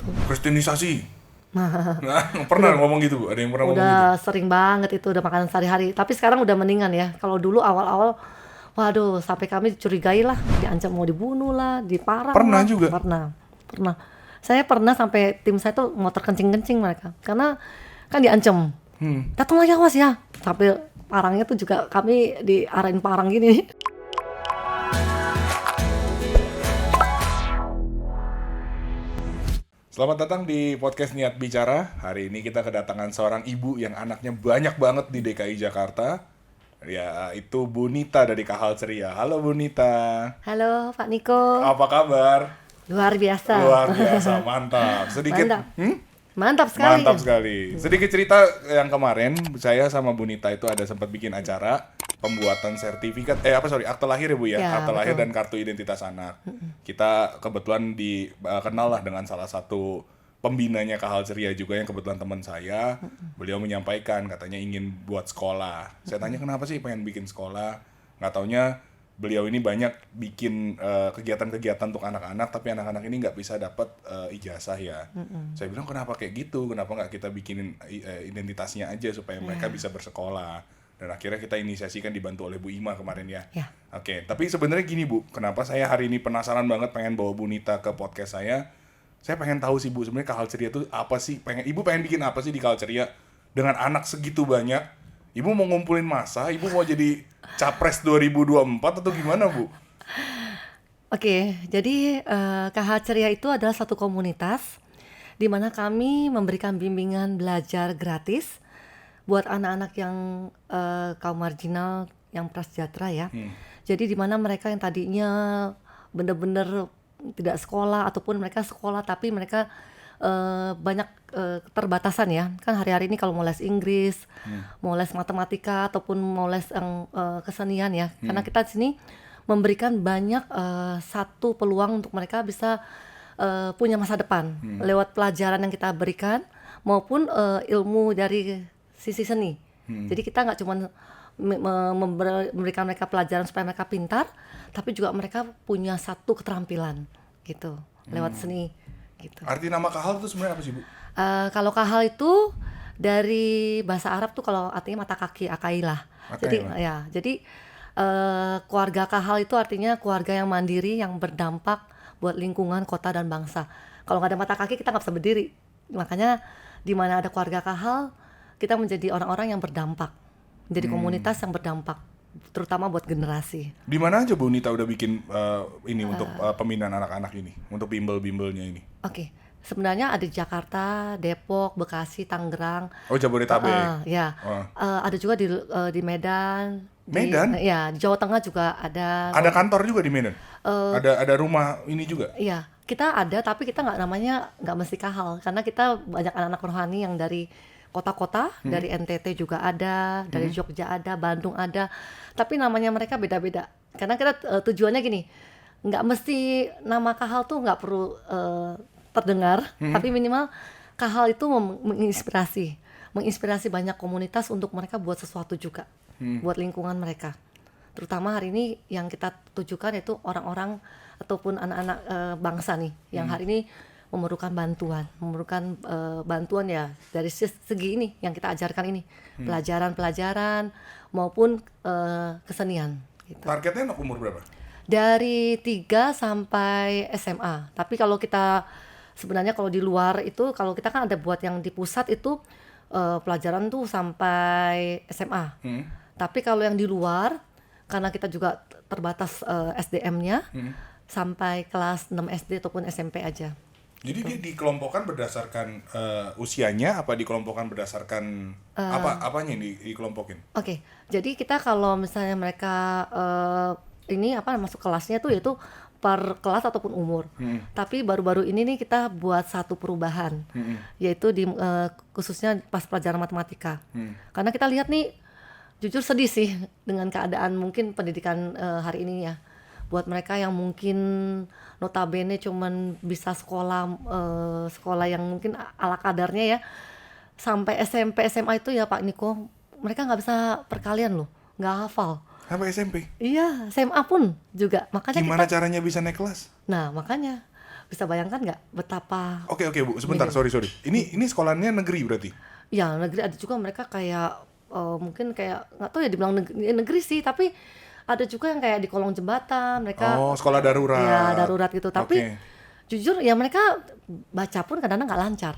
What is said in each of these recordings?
Kristenisasi. Nah, pernah ngomong gitu, Bu? Ada yang pernah ngomong gitu? Udah sering banget itu, udah makanan sehari-hari. Tapi sekarang udah mendingan ya. Kalau dulu awal-awal, waduh, sampai kami dicurigai lah, diancam mau dibunuh lah, diparang Pernah lah. juga. Pernah. Saya pernah sampai tim saya tuh mau terkencing-kencing mereka, karena kan diancam. Datang lagi awas ya. Sampai parangnya tuh juga kami diarahin parang gini. Selamat datang di podcast Niat Bicara. Hari ini kita kedatangan seorang ibu yang anaknya banyak banget di DKI Jakarta. Ya, itu Bu Nita dari Kahal Ceria. Halo Bu Nita. Halo Pak Niko, Apa kabar? luar biasa. Luar biasa, mantap. Sedikit Mantap. Mantap sekali. Mantap sekali. Sedikit cerita yang kemarin, saya sama Bu Nita itu ada sempat bikin acara pembuatan sertifikat, akte lahir ya Bu ya, Ya, akte lahir betul. dan kartu identitas anak. Kita kebetulan kenal lah dengan salah satu pembinanya Kahal Ceria juga yang kebetulan teman saya. Beliau menyampaikan katanya ingin buat sekolah. Saya tanya kenapa sih pengen bikin sekolah? Nggak taunya beliau ini banyak bikin kegiatan-kegiatan untuk anak-anak, tapi anak-anak ini nggak bisa dapat ijazah ya. Saya bilang kenapa kayak gitu? Kenapa nggak kita bikinin identitasnya aja supaya mereka bisa bersekolah? Dan akhirnya kita inisiasikan dibantu oleh Bu Ima kemarin ya. Ya. Oke, tapi sebenarnya gini Bu, kenapa saya hari ini penasaran banget pengen bawa Bu Nita ke podcast saya? Saya pengen tahu sih Bu, sebenarnya Kahal Ceria itu apa sih? Ibu pengen bikin apa sih di Kahal Ceria dengan anak segitu banyak? Ibu mau ngumpulin massa, ibu mau jadi capres 2024 atau gimana Bu? Oke, jadi KH Ceria itu adalah satu komunitas di mana kami memberikan bimbingan belajar gratis buat anak-anak yang kaum marginal, yang prasejahtera ya. Jadi di mana mereka yang tadinya benar-benar tidak sekolah ataupun mereka sekolah tapi mereka banyak keterbatasan ya. Kan hari-hari ini kalau mau les Inggris, mau les matematika ataupun mau les yang kesenian ya. Karena kita di sini memberikan banyak satu peluang untuk mereka bisa punya masa depan lewat pelajaran yang kita berikan maupun ilmu dari sisi seni. Jadi kita nggak cuma memberikan mereka pelajaran supaya mereka pintar, tapi juga mereka punya satu keterampilan gitu lewat seni gitu. Arti nama Kahal itu sebenarnya apa sih Bu? Kalau kahal itu dari bahasa Arab tuh kalau artinya mata kaki, akailah. Jadi keluarga kahal itu artinya keluarga yang mandiri, yang berdampak buat lingkungan, kota dan bangsa. Kalau nggak ada mata kaki kita nggak bisa berdiri. Makanya di mana ada keluarga kahal, kita menjadi orang-orang yang berdampak, menjadi komunitas yang berdampak, terutama buat generasi. Di mana aja Bu Nita udah bikin ini untuk pembinaan anak-anak ini, untuk bimbel-bimbelnya ini? Oke. Sebenarnya ada di Jakarta, Depok, Bekasi, Tangerang. Oh, Jabodetabek. Ya. Ada juga di Medan. Medan? Di Jawa Tengah juga ada. Ada kantor juga di Medan? Ada rumah ini juga? Iya, kita ada, tapi kita nggak mesti kahal, karena kita banyak anak-anak rohani yang dari kota-kota, dari NTT juga ada, dari Jogja ada, Bandung ada, tapi namanya mereka beda-beda. Karena kita tujuannya gini, nggak mesti nama kahal tuh nggak perlu terdengar, tapi minimal kahal itu menginspirasi banyak komunitas untuk mereka buat sesuatu juga, buat lingkungan mereka. Terutama hari ini yang kita tujukan itu orang-orang ataupun anak-anak bangsa nih, yang hari ini memerlukan bantuan ya dari segi ini yang kita ajarkan ini, pelajaran-pelajaran maupun kesenian. Gitu. Targetnya anak umur berapa? Dari 3 sampai SMA. Tapi kalau kita sebenarnya kalau di luar itu, kalau kita kan ada buat yang di pusat itu pelajaran tuh sampai SMA. Tapi kalau yang di luar, karena kita juga terbatas SDM-nya, sampai kelas 6 SD ataupun SMP aja. Jadi dia dikelompokkan berdasarkan usianya, apa dikelompokkan berdasarkan apanya yang dikelompokin? Oke, jadi kita kalau misalnya mereka masuk kelasnya tuh yaitu per kelas ataupun umur. Tapi baru-baru ini nih kita buat satu perubahan, yaitu khususnya pas pelajaran matematika. Karena kita lihat nih, jujur sedih sih dengan keadaan mungkin pendidikan hari ini ya. Buat mereka yang mungkin notabene cuman bisa sekolah yang mungkin ala kadarnya ya, sampai SMP SMA itu ya Pak Niko, mereka nggak bisa perkalian loh, nggak hafal. Sampai SMP? Iya, SMA pun juga. Makanya gimana caranya bisa naik kelas? Nah, makanya Bisa bayangkan nggak betapa Oke Bu, sebentar, minim. sorry. Ini sekolahnya negeri berarti? Ya negeri ada juga mereka kayak mungkin kayak nggak tahu ya dibilang negeri sih, tapi ada juga yang kayak di kolong jembatan mereka Oh, sekolah ya darurat. darurat gitu. Tapi Oke. jujur ya mereka baca pun kadang-kadang nggak lancar.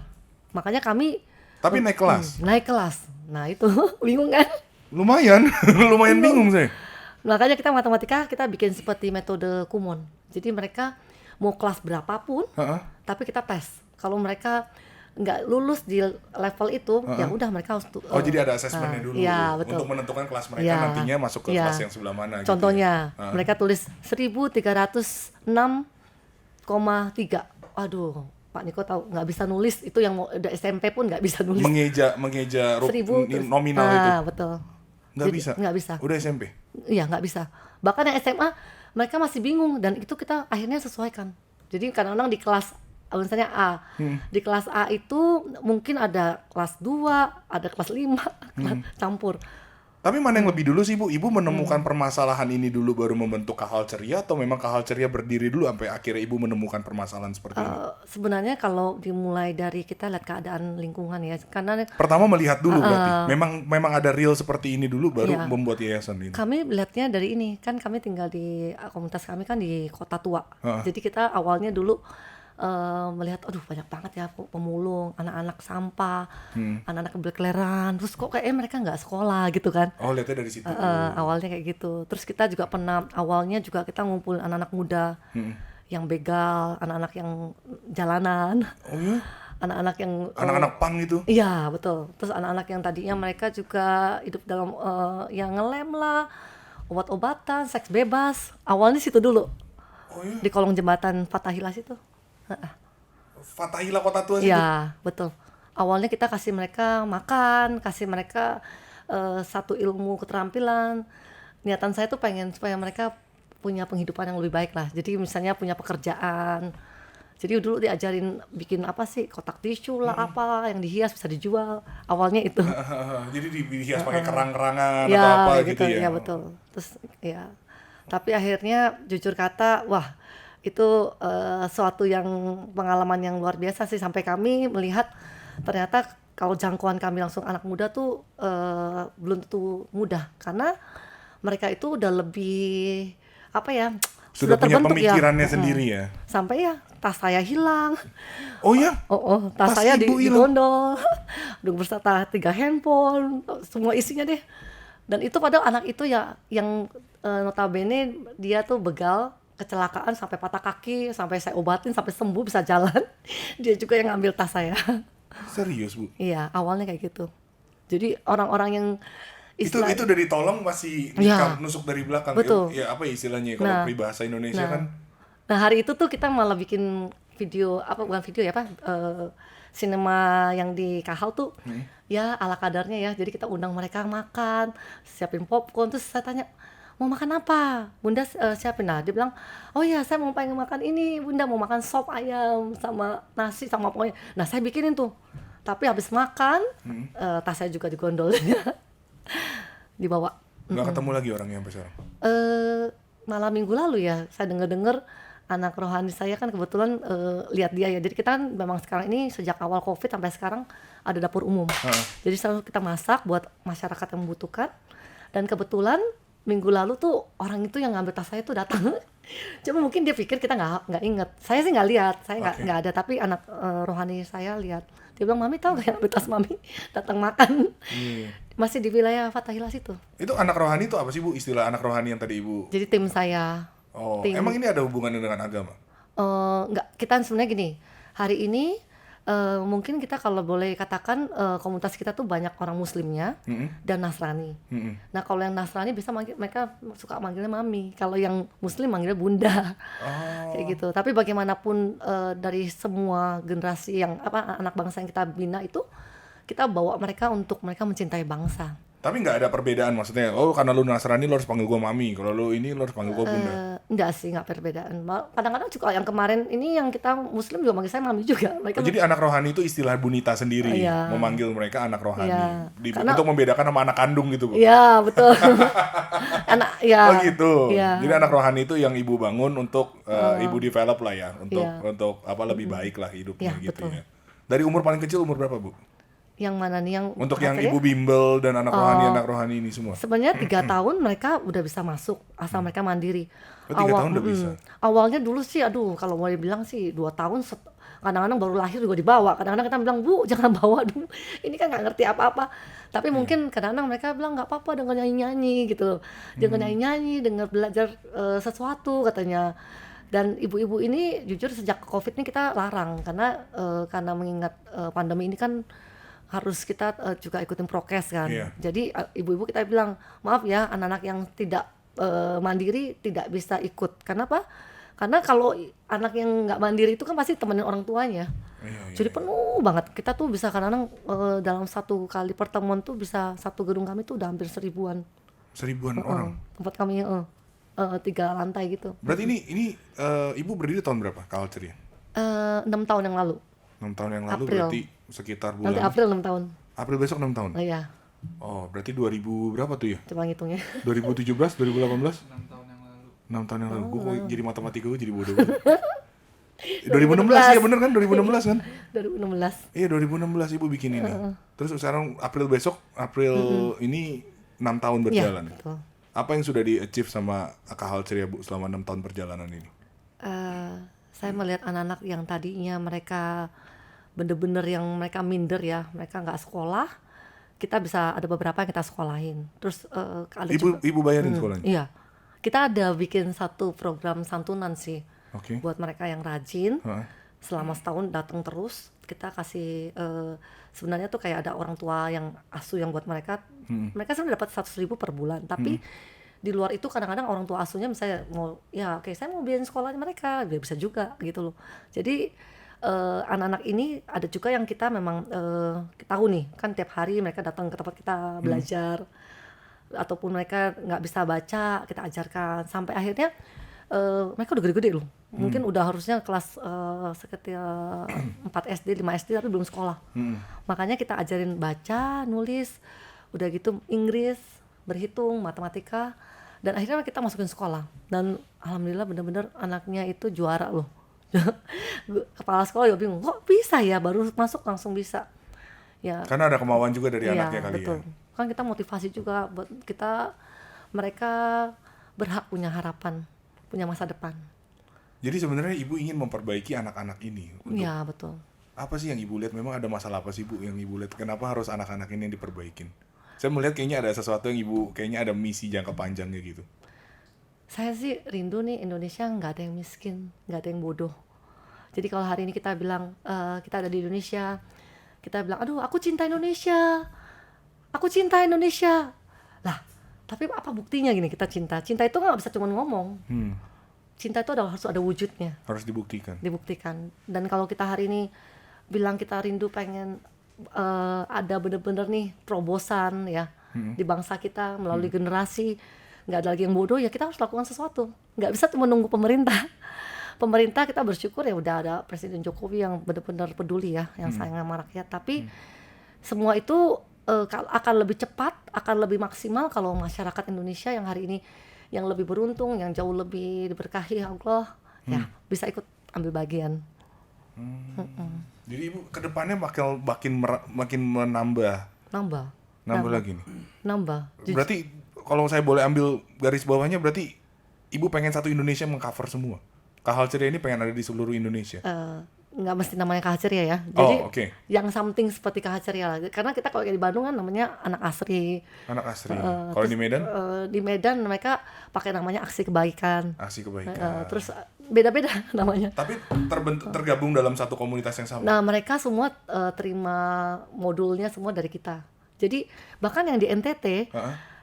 Makanya kami Tapi naik kelas. naik kelas. Nah itu bingung kan? Lumayan, lumayan Bingung. bingung saya. Makanya kita matematika kita bikin seperti metode Kumon. Jadi mereka mau kelas berapapun, Heeh. tapi kita tes. Kalau mereka nggak lulus di level itu, ya udah mereka harus Oh, jadi ada asesmennya dulu ya betul. untuk menentukan kelas mereka Ya, nantinya masuk ke ya. kelas yang sebelah mana gitu. Contohnya, Ya. mereka tulis 1306,3. Aduh, Pak Niko tahu nggak bisa nulis itu, yang mau udah SMP pun nggak bisa nulis. Mengeja 1000 terus, nominal itu. betul. Nggak Jadi, bisa. nggak bisa. Udah SMP. Iya nggak bisa. Bahkan yang SMA mereka masih bingung, dan itu kita akhirnya sesuaikan. Jadi kadang-kadang di kelas misalnya A, di kelas A itu mungkin ada kelas 2, ada kelas 5, campur. Tapi mana yang lebih dulu sih Bu? Ibu menemukan permasalahan ini dulu baru membentuk Kahal Ceria, atau memang Kahal Ceria berdiri dulu sampai akhirnya Ibu menemukan permasalahan seperti ini? Sebenarnya kalau dimulai dari kita lihat keadaan lingkungan ya, karena Pertama melihat dulu berarti. Memang ada real seperti ini dulu baru Iya. membuat yayasan ini. kami lihatnya dari ini, kan kami tinggal di komunitas kami kan di kota tua. Heeh. Jadi kita awalnya dulu melihat, aduh banyak banget ya pemulung, anak-anak sampah, anak-anak berkeliaran, terus kok kayaknya mereka nggak sekolah gitu kan. Oh, lihatnya dari situ. Awalnya kayak gitu. Terus kita juga pernah awalnya juga kita ngumpul anak-anak muda yang begal, anak-anak yang jalanan, Oh ya? anak-anak yang Anak-anak pang itu. iya betul. Terus anak-anak yang tadinya mereka juga hidup dalam yang ngelem lah, obat-obatan, seks bebas. Awalnya situ dulu, Oh ya? di kolong jembatan Fatahillah situ. Fatahillah Kota Tua situ. Iya betul. Awalnya kita kasih mereka makan, kasih mereka satu ilmu keterampilan. Niatan saya tuh pengen supaya mereka punya penghidupan yang lebih baik lah. Jadi misalnya punya pekerjaan. Jadi dulu diajarin bikin apa sih, kotak tisu lah, apa yang dihias bisa dijual. Awalnya itu. Jadi dihias pakai kerang-kerangan Ya atau apa kayak gitu ya. ya betul. Terus ya. Tapi akhirnya jujur kata, wah itu suatu yang pengalaman yang luar biasa sih, sampai kami melihat ternyata kalau jangkauan kami langsung anak muda tuh belum tentu mudah, karena mereka itu udah lebih apa ya, Sudah punya terbentuk ya. pemikirannya sendiri ya. Sampai ya tas saya hilang. Oh ya? Oh, tas Tas saya ibu hilang. digondol. Udah berserta 3 handphone, semua isinya deh. Dan itu padahal anak itu ya yang notabene dia tuh begal, kecelakaan sampai patah kaki, sampai saya obatin sampai sembuh bisa jalan. Dia juga yang ngambil tas saya. Serius Bu? Iya, awalnya kayak gitu. Jadi orang-orang yang Itu udah ditolong masih Ya. nusuk dari belakang. Betul. Ya apa ya istilahnya kalau Nah. peribahasa Indonesia Nah. kan? Nah hari itu tuh kita malah bikin video, apa bukan video ya, apa sinema yang di Kahal tuh ya ala kadarnya ya. Jadi kita undang mereka makan, siapin popcorn. Terus saya tanya, mau makan apa Bunda? Siapin. Nah dia bilang, oh ya saya mau pengen makan ini Bunda, mau makan sop ayam sama nasi sama pokoknya. Nah saya bikinin tuh, tapi habis makan tas saya juga digondol. Dibawa. Nggak ketemu lagi orangnya sampai sekarang. Malam minggu lalu ya saya dengar anak rohani saya kan kebetulan lihat dia ya. Jadi kita kan memang sekarang ini sejak awal COVID sampai sekarang ada dapur umum. Jadi selalu kita masak buat masyarakat yang membutuhkan. Dan kebetulan minggu lalu tuh orang itu yang ngambil tas saya tuh datang. Cuma mungkin dia pikir kita nggak inget. Saya sih nggak lihat, saya nggak ada. Tapi anak rohani saya lihat. Dia bilang, Mami tahu nggak yang ambil tas Mami datang makan. Masih di wilayah Fatahillah situ. Itu anak rohani itu apa sih Bu? Istilah anak rohani yang tadi Ibu. Jadi tim saya. Oh, Tim. emang ini ada hubungannya dengan agama? Enggak, kita sebenarnya gini, hari ini mungkin kita kalau boleh katakan komunitas kita tuh banyak orang muslimnya dan Nasrani. Nah kalau yang Nasrani bisa mereka suka manggilnya Mami, kalau yang muslim manggilnya Bunda. Kayak gitu. Tapi bagaimanapun dari semua generasi yang anak bangsa yang kita bina itu, kita bawa mereka untuk mereka mencintai bangsa. Tapi nggak ada perbedaan maksudnya. Oh, karena lu Nasrani lu harus panggil gua mami. Kalau lu ini lu harus panggil gua bunda. Enggak sih, enggak perbedaan. Kadang-kadang juga yang kemarin ini yang kita Muslim juga manggil saya mami juga. Mereka Jadi anak rohani itu istilah Bunita sendiri, Iya. memanggil mereka anak rohani. Iya. Karena- Untuk membedakan sama anak kandung gitu, Bu. Iya, betul. Anak ya. Oh gitu. Iya. Jadi anak rohani itu yang ibu bangun untuk ibu develop lah ya, Iya. untuk apa lebih baik lah hidupnya Iya, gitu betul. ya. Dari umur paling kecil umur berapa, Bu? Yang mana nih yang Untuk yang hasilnya? ibu bimbel dan anak rohani ini semua. Sebenarnya 3 tahun mereka udah bisa masuk asal mereka mandiri. Oh, 3 tahun udah bisa. Awalnya dulu sih, aduh kalau mau dibilang sih 2 tahun kadang-kadang baru lahir juga dibawa. Kadang-kadang kita bilang, Bu jangan bawa dulu. Ini kan nggak ngerti apa-apa. Tapi mungkin kadang-kadang mereka bilang nggak apa-apa dengan nyanyi-nyanyi gitu loh. Dengan nyanyi-nyanyi, dengan belajar sesuatu katanya. Dan ibu-ibu ini jujur sejak COVID ini kita larang karena mengingat pandemi ini kan harus kita juga ikutin prokes kan. Iya. Jadi ibu-ibu kita bilang, maaf ya anak-anak yang tidak mandiri tidak bisa ikut. Kenapa? Karena kalau anak yang nggak mandiri itu kan pasti temenin orang tuanya. Iya. Jadi penuh banget. Kita tuh bisa kadang-kadang dalam satu kali pertemuan tuh bisa satu gedung kami tuh udah hampir 1000-an. 1000-an orang. Tempat kami 3 lantai gitu. Berarti ini ibu berdiri tahun berapa Culture ya? 6 tahun yang lalu. 6 tahun yang lalu April. berarti sekitar Nanti bulan April 6 tahun. April besok 6 tahun. Oh iya, Oh, berarti 2000 berapa tuh ya? coba ngitungnya. 2017, 2018? 6 tahun yang lalu. 6 tahun yang lalu. Gue kok jadi matematika gue jadi bodoh banget. 2016 ya bener kan? 2016 kan? 2016. Iya 2016 ibu bikin ini. Terus sekarang April besok, April ini 6 tahun berjalan. Iya, betul. Apa yang sudah di-achieve sama Culture ya Bu selama 6 tahun perjalanan ini? Saya melihat anak-anak yang tadinya mereka bener-bener yang mereka minder ya, mereka nggak sekolah, kita bisa ada beberapa yang kita sekolahin. Terus ada juga, Ibu bayarin sekolahnya? iya, kita ada bikin satu program santunan sih Oke. buat mereka yang rajin. Heeh. Selama setahun datang terus, kita kasih sebenarnya tuh kayak ada orang tua yang asuh yang buat mereka. Mereka sebenarnya dapat 100.000 per bulan, tapi di luar itu kadang-kadang orang tua asuhnya misalnya mau ya oke saya mau biayain sekolahnya mereka, dia bisa juga gitu loh. Jadi anak-anak ini ada juga yang kita memang kita tahu nih kan tiap hari mereka datang ke tempat kita belajar, ataupun mereka nggak bisa baca kita ajarkan sampai akhirnya mereka udah gede-gede loh. Mungkin udah harusnya kelas sekitar 4 SD, 5 SD tapi belum sekolah. Makanya kita ajarin baca, nulis, udah gitu Inggris, berhitung, matematika, dan akhirnya kita masukin sekolah. Dan alhamdulillah bener-bener anaknya itu juara loh. Kepala sekolah juga bingung, kok bisa ya baru masuk langsung bisa. Ya, Karena ada kemauan juga dari iya, anaknya kali betul. ya. Kan kita motivasi juga buat kita, mereka berhak punya harapan, punya masa depan. Jadi sebenarnya ibu ingin memperbaiki anak-anak ini. Untuk Iya, betul. apa sih yang ibu lihat? Memang ada masalah apa sih Bu yang ibu lihat? Kenapa harus anak-anak ini yang diperbaikin? Saya melihat kayaknya ada sesuatu yang ibu, kayaknya ada misi jangka panjangnya gitu. Saya sih rindu nih Indonesia nggak ada yang miskin, nggak ada yang bodoh. Jadi kalau hari ini kita bilang kita ada di Indonesia, kita bilang, aduh aku cinta Indonesia, aku cinta Indonesia. Lah, tapi apa buktinya gini kita cinta? Cinta itu nggak bisa cuma ngomong. Cinta itu harus ada wujudnya, Harus dibuktikan. dibuktikan. Dan kalau kita hari ini bilang kita rindu pengen ada bener-bener nih terobosan ya di bangsa kita melalui generasi, nggak ada lagi yang bodoh, ya kita harus lakukan sesuatu. Nggak bisa cuma nunggu pemerintah. Pemerintah kita bersyukur ya udah ada Presiden Jokowi yang benar-benar peduli ya, yang sayang sama rakyat. Tapi semua itu akan lebih cepat, akan lebih maksimal kalau masyarakat Indonesia yang hari ini yang lebih beruntung, yang jauh lebih diberkahi Allah, ya bisa ikut ambil bagian. Jadi ibu kedepannya makin menambah Nambah lagi nih. nambah. Berarti kalau saya boleh ambil garis bawahnya, berarti ibu pengen satu Indonesia mengcover semua. Culture ini pengen ada di seluruh Indonesia. Nggak mesti namanya Kahaceria ya. Jadi Oh, oke. yang something seperti Kahaceria lah. Karena kita kalau kayak di Bandung kan namanya anak asri. Anak asri. Kalau di Medan, Di Medan mereka pakai namanya aksi kebaikan. aksi kebaikan. Terus beda-beda namanya. Tapi tergabung dalam satu komunitas yang sama. Nah mereka semua terima modulnya semua dari kita. Jadi bahkan yang di NTT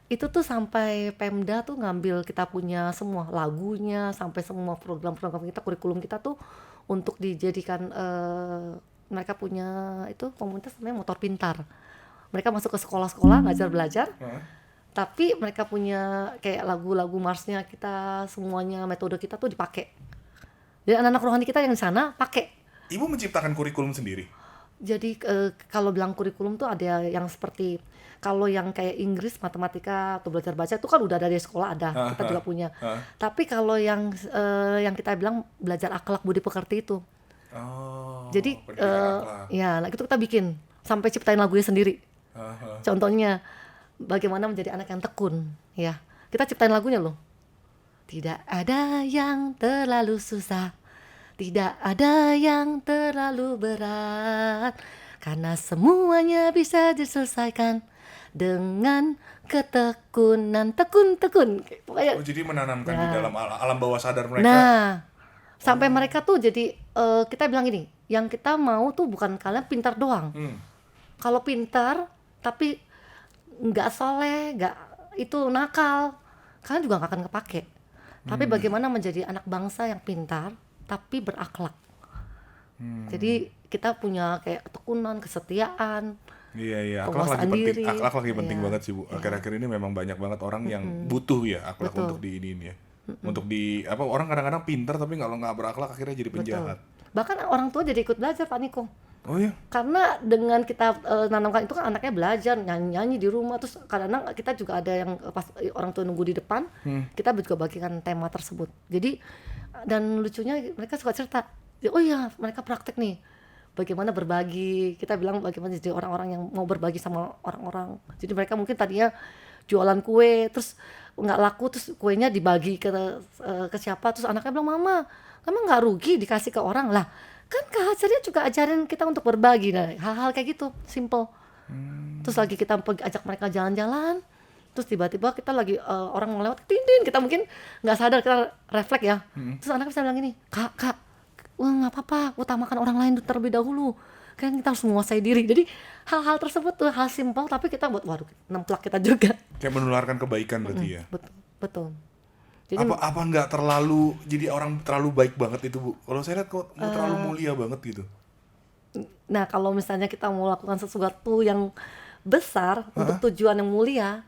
itu tuh sampai Pemda tuh ngambil kita punya semua lagunya, sampai semua program-program kita, kurikulum kita tuh untuk dijadikan mereka punya itu komunitas namanya Motor Pintar. Mereka masuk ke sekolah-sekolah ngajar belajar, Heeh. tapi mereka punya kayak lagu-lagu marsnya kita, semuanya metode kita tuh dipakai. Jadi anak-anak rohani kita yang di sana pakai. Ibu menciptakan kurikulum sendiri. Jadi kalau bilang kurikulum tuh ada yang seperti, kalau yang kayak Inggris, matematika atau belajar baca itu kan udah dari sekolah ada, kita juga punya. Tapi kalau yang kita bilang belajar akhlak budi pekerti itu. Oh, Jadi pendidikan akhlak. ya nah itu kita bikin sampai ciptain lagunya sendiri. Heeh. Contohnya bagaimana menjadi anak yang tekun, ya. Kita ciptain lagunya loh. Tidak ada yang terlalu susah, tidak ada yang terlalu berat, karena semuanya bisa diselesaikan dengan ketekunan. Tekun. Pokoknya, Oh, jadi menanamkan di Nah. dalam alam bawah sadar mereka. nah, sampai mereka tuh jadi kita bilang gini, yang kita mau tuh bukan kalian pintar doang. Kalau pintar tapi nggak soleh, nggak itu nakal, kalian juga nggak akan kepake. Tapi bagaimana menjadi anak bangsa yang pintar tapi berakhlak. Jadi kita punya kayak ketekunan, kesetiaan. Iya, akhlak lagi Penguasaan penting. diri. Akhlak lagi penting Iya. banget sih, Bu. Akhir-akhir ini memang banyak banget orang yang butuh ya akhlak Betul. untuk diinin ya. Untuk di apa orang kadang-kadang pintar tapi kalau nggak berakhlak akhirnya jadi Betul. penjahat. Bahkan orang tua jadi ikut belajar, Pak Niko. Oh iya. Karena dengan kita nanamkan itu kan anaknya belajar nyanyi-nyanyi di rumah, terus kadang-kadang kita juga ada yang pas orang tua nunggu di depan, kita juga bagikan tema tersebut. Jadi dan lucunya mereka suka cerita, oh iya mereka praktek nih bagaimana berbagi. Kita bilang bagaimana jadi orang-orang yang mau berbagi sama orang-orang. Jadi mereka mungkin tadinya jualan kue terus nggak laku, terus kuenya dibagi ke siapa, terus anaknya bilang, mama nggak rugi dikasih ke orang lah. Kan Kak Ceria juga ajarin kita untuk berbagi, nah hal-hal kayak gitu, simple. Terus lagi kita ajak mereka jalan-jalan, terus tiba-tiba kita lagi orang mau lewat, tin, kita mungkin nggak sadar, kita refleks ya. Terus anak bisa bilang gini, kak, wah nggak apa-apa, utamakan orang lain terlebih dahulu. Kan kita harus menguasai diri. Jadi hal-hal tersebut tuh hal simple, tapi kita buat waduh nemplak kita juga. Kayak menularkan kebaikan berarti ya. Betul. Jadi Apa nggak terlalu jadi orang terlalu baik banget itu, Bu? Kalau saya lihat kok mau terlalu mulia banget gitu. nah kalau misalnya kita mau lakukan sesuatu yang besar untuk tujuan yang mulia,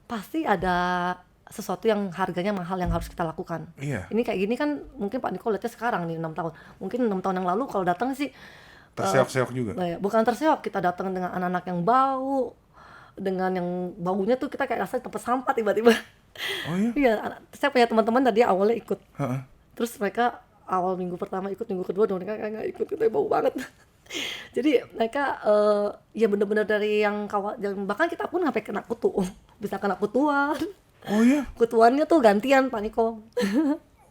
pasti ada sesuatu yang harganya mahal yang harus kita lakukan. Iya. Ini kayak gini kan mungkin Pak Niko lihatnya sekarang nih 6 tahun. Mungkin 6 tahun yang lalu kalau datang sih Terseok-seok juga. bukan terseok, kita datang dengan anak-anak yang bau, dengan yang baunya tuh kita kayak rasa tempat sampah tiba-tiba. Oh iya. Iya, saya punya teman-teman tadi awalnya ikut. Heeh. Terus mereka awal minggu pertama ikut, minggu kedua mereka kayak nggak ikut, itu bau banget. Jadi mereka ya benar-benar dari yang bahkan kita pun sampai kena kutu, bisa kena kutuan. Oh iya. Kutuannya tuh gantian Pak Niko.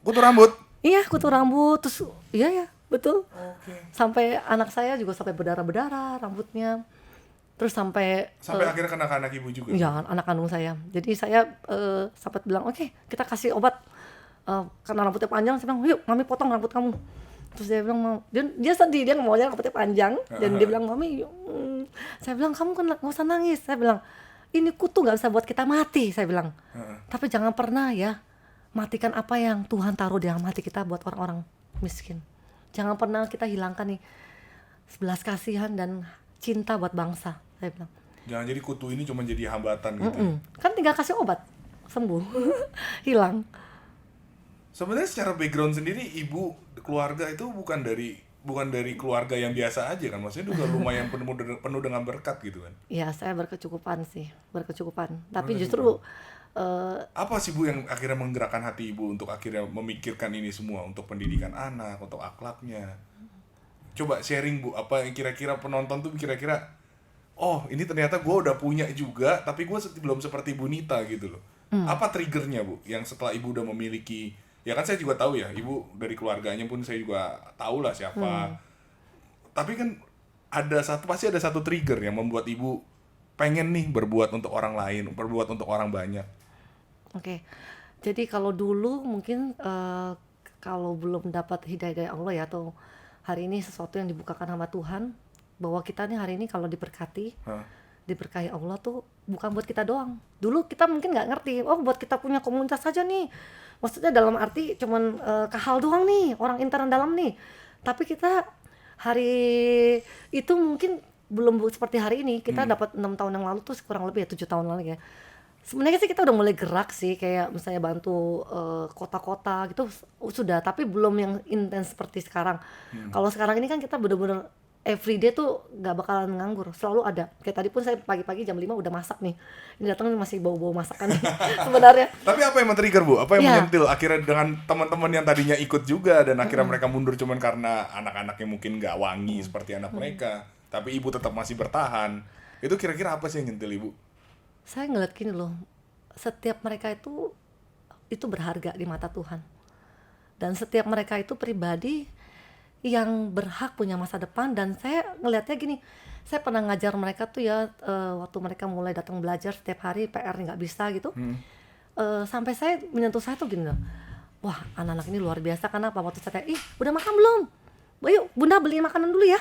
Kutu rambut. Iya, kutu rambut, terus iya betul. Oke. Sampai anak saya juga sampai berdarah-berdarah rambutnya. Terus sampai Sampai akhirnya kena ke anak ibu juga. ya anak kandung saya. Jadi saya sempat bilang, oke, kita kasih obat karena rambutnya panjang. Saya bilang, yuk mami potong rambut kamu. Terus dia bilang, mau dia sedih, dia maunya rambutnya panjang. Dan dia bilang, mami saya bilang, kamu kan nggak usah nangis. Saya bilang, ini kutu nggak bisa buat kita mati. Saya bilang, tapi jangan pernah ya matikan apa yang Tuhan taruh di dalam hati kita buat orang-orang miskin. Jangan pernah kita hilangkan nih belas kasihan dan cinta buat bangsa, saya bilang. Jangan jadi kutu ini cuma jadi hambatan gitu. Kan tinggal kasih obat, sembuh, hilang. Sebenarnya secara background sendiri ibu keluarga itu bukan dari keluarga yang biasa aja kan, maksudnya juga lumayan penuh dengan berkat gitu kan. Ya, saya berkecukupan. Tapi justru Apa sih Bu yang akhirnya menggerakkan hati ibu untuk akhirnya memikirkan ini semua untuk pendidikan anak, untuk akhlaknya? Coba sharing Bu, apa yang kira-kira penonton tuh kira-kira, oh ini ternyata gue udah punya juga, tapi gue belum seperti Bu Nita gitu loh. Apa triggernya Bu, yang setelah ibu udah memiliki, ya kan saya juga tahu ya, ibu dari keluarganya pun saya juga tahu lah siapa. Tapi kan pasti ada satu trigger yang membuat ibu pengen nih berbuat untuk orang lain, berbuat untuk orang banyak. Oke. Jadi kalau dulu mungkin kalau belum dapat hidayah dari Allah ya, atau hari ini sesuatu yang dibukakan sama Tuhan, bahwa kita nih hari ini kalau diberkati, diberkahi Allah tuh bukan buat kita doang. Dulu kita mungkin nggak ngerti, oh buat kita punya komunitas saja nih. Maksudnya dalam arti cuman kahal doang nih, orang intern dalam nih. Tapi kita hari itu mungkin belum seperti hari ini. Kita dapat 6 tahun yang lalu tuh kurang lebih ya 7 tahun lalu ya. Sebenarnya sih kita udah mulai gerak sih, kayak misalnya bantu kota-kota gitu sudah, tapi belum yang intens seperti sekarang. Kalau sekarang ini kan kita bener-bener everyday tuh nggak bakalan nganggur, selalu ada. Kayak tadi pun saya pagi-pagi jam 5 udah masak nih. Ini datang masih bau-bau masakan nih sebenarnya. Tapi apa yang men-trigger, Bu? Apa yang Iya. menyentil akhirnya dengan teman-teman yang tadinya ikut juga dan akhirnya mereka mundur cuman karena anak-anaknya mungkin nggak wangi seperti anak mereka, tapi ibu tetap masih bertahan. Itu kira-kira apa sih yang nyentil ibu? Saya ngeliat gini loh, setiap mereka itu berharga di mata Tuhan. Dan setiap mereka itu pribadi yang berhak punya masa depan. Dan saya ngelihatnya gini, saya pernah ngajar mereka tuh ya, waktu mereka mulai datang belajar setiap hari PR nggak bisa gitu. Sampai saya menyentuh saya tuh gini loh, wah anak-anak ini luar biasa. Karena apa, waktu saya tanya, ih udah makan belum? Yuk bunda beliin makanan dulu ya.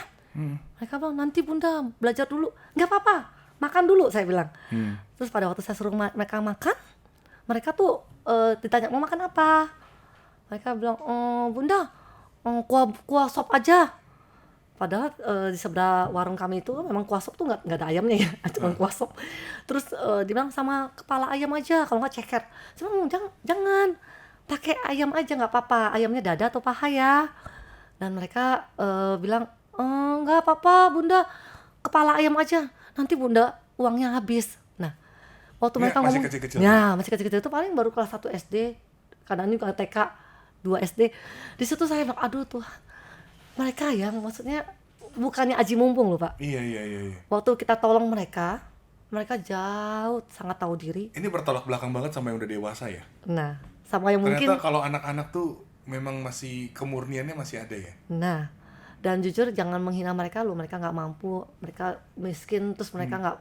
Mereka bilang, nanti bunda belajar dulu. Nggak apa-apa, makan dulu, saya bilang. Terus pada waktu saya suruh mereka makan, mereka tuh ditanya mau makan apa. Mereka bilang, bunda kuah sop aja. Padahal di sebelah warung kami itu memang kuah sop tuh nggak ada ayamnya ya, cuma kuah sop. Terus dibilang sama kepala ayam aja, kalau nggak ceker. Cuma jangan pakai ayam aja, nggak apa-apa, ayamnya dada atau paha ya. Dan mereka bilang, nggak apa-apa bunda, kepala ayam aja, nanti bunda uangnya habis. Nah waktu Ini mereka masih ngomong, kecil-kecil. ya masih kecil-kecil itu paling baru kelas 1 SD, kadang ini TK 2 SD. Di situ saya bilang, aduh Tuhan, mereka ya maksudnya bukannya aji mumpung loh Pak. Iya. Waktu kita tolong mereka jauh sangat tahu diri. Ini bertolak belakang banget sama yang udah dewasa ya. Nah sama yang Ternyata mungkin, kalau anak-anak tuh memang masih kemurniannya masih ada ya. nah dan jujur jangan menghina mereka loh, mereka nggak mampu, mereka miskin, terus mereka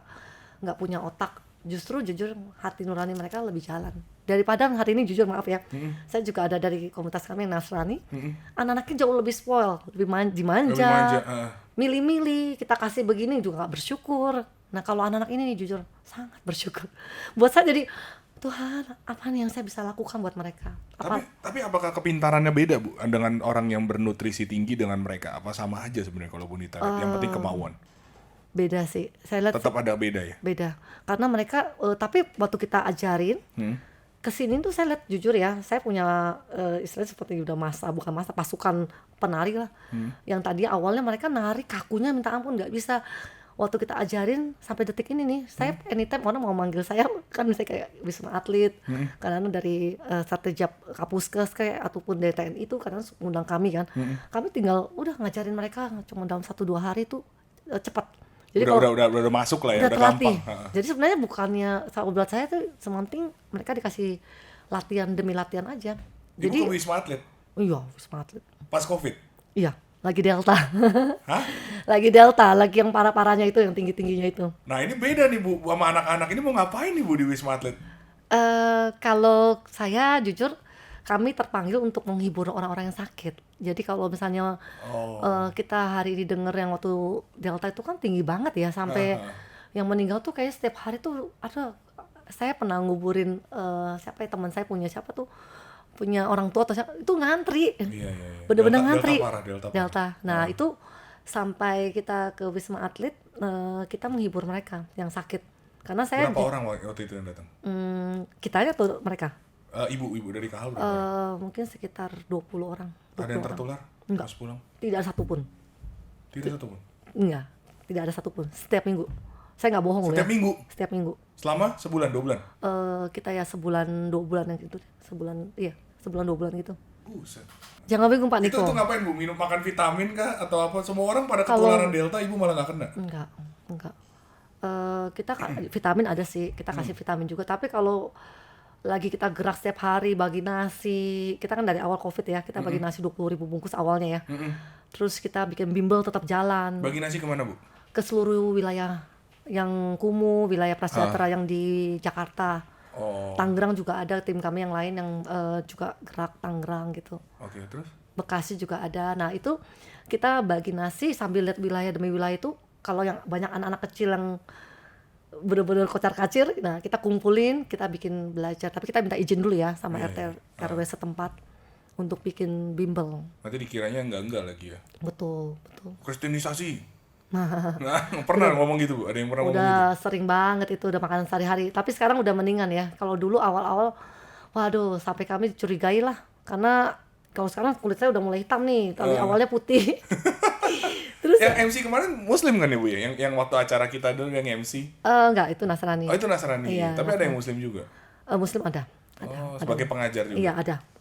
nggak punya otak. Justru jujur hati nurani mereka lebih jalan daripada hari ini. Jujur maaf ya, saya juga ada dari komunitas kami yang Nasrani. Anak-anaknya jauh lebih spoil, lebih Lebih dimanja, manja. milih-milih, kita kasih begini juga nggak bersyukur. Nah kalau anak-anak ini nih jujur sangat bersyukur. Buat saya jadi, Tuhan apa nih yang saya bisa lakukan buat mereka. Tapi apakah kepintarannya beda, Bu, dengan orang yang bernutrisi tinggi dengan mereka? Apa sama aja sebenarnya kalau Bu Nita lihat? Yang penting kemauan. Beda sih, saya lihat Tetap ada beda ya. beda. Karena mereka, tapi waktu kita ajarin kesini tuh saya lihat jujur ya, saya punya istilahnya seperti udah bukan masa pasukan penari lah. Yang tadi awalnya mereka nari kakunya minta ampun nggak bisa. Waktu kita ajarin sampai detik ini nih, saya anytime orang mau manggil saya kan misalnya kayak Wisma Atlet, kadang dari Satejap Kapuskes kayak ataupun dari TNI itu kadang undang kami kan. Kami tinggal udah ngajarin mereka cuma dalam 1-2 hari tuh cepat. Jadi Udah masuk lah ya, udah udah terlatih. gampang. Jadi sebenarnya bukannya buat saya tuh sementing mereka dikasih latihan demi latihan aja. Ibu Jadi ke Wisma Atlet iya Wisma Atlet. pas COVID. Iya, lagi Delta. Hah? Lagi Delta, lagi yang parah-parahnya itu, yang tinggi-tingginya itu. Nah ini beda nih Bu, sama anak-anak ini mau ngapain nih Bu di Wisma Atlet? Kalau saya jujur kami terpanggil untuk menghibur orang-orang yang sakit. Jadi kalau misalnya kita hari ini denger yang waktu Delta itu kan tinggi banget ya, sampai yang meninggal tuh kayak setiap hari tuh ada. Saya pernah nguburin siapa ya, teman saya punya siapa tuh, punya orang tua atau siapa, itu ngantri. Iya. Bener-bener Delta ngantri. parah, Delta parah. Delta. Nah itu sampai kita ke Wisma Atlet, kita menghibur mereka yang sakit. Karena saya Berapa orang waktu itu yang datang? kita aja tuh mereka. Ibu dari Kahal berapa? Mungkin sekitar 20 orang. Ada yang 20 orang. tertular? Enggak. Pas pulang? Tidak ada satupun. Tidak satu pun? Enggak, tidak ada satupun. Setiap minggu. Saya nggak bohong loh ya. Setiap minggu? Setiap minggu. Selama sebulan, 2 bulan? Kita ya sebulan 2 bulan yang gitu. Sebulan 2 bulan gitu. Buset. Jangan bingung Pak Itu Niko. tuh ngapain Bu? Minum makan vitamin kah? Atau apa? Semua orang pada Kalau- ketularan Delta, Ibu malah nggak kena? Enggak. Kita vitamin ada sih, kita kasih vitamin juga. Tapi kalau lagi kita gerak setiap hari bagi nasi, kita kan dari awal COVID ya, kita bagi nasi 20.000 bungkus awalnya ya. Terus kita bikin bimbel tetap jalan Bagi nasi kemana Bu? ke seluruh wilayah, yang kumuh, wilayah prasejahtera yang di Jakarta. Oh, Tangerang juga ada tim kami yang lain yang juga gerak Tangerang gitu. oke, terus? Bekasi juga ada. Nah itu kita bagi nasi sambil lihat wilayah demi wilayah itu. Kalau yang banyak anak-anak kecil yang bener-bener kocar-kacir, nah kita kumpulin, kita bikin belajar. Tapi kita minta izin dulu ya sama RT RW setempat untuk bikin bimbel. Nanti dikiranya enggak lagi ya? Betul. Kristenisasi. Nah, pernah ngomong gitu, Bu? Ada yang pernah ngomong gitu? Udah sering banget itu, udah makanan sehari-hari. Tapi sekarang udah mendingan ya. Kalau dulu awal-awal, waduh, sampai kami dicurigai lah. Karena kalau sekarang kulit saya udah mulai hitam nih, tapi awalnya putih. Terus Yang MC kemarin Muslim kan ya, Bu ya? Yang waktu acara kita dulu yang MC. enggak, itu Nasrani. Oh, itu Nasrani. Iya, Tapi ada yang Muslim juga. Muslim ada. Oh, sebagai pengajar juga. Iya,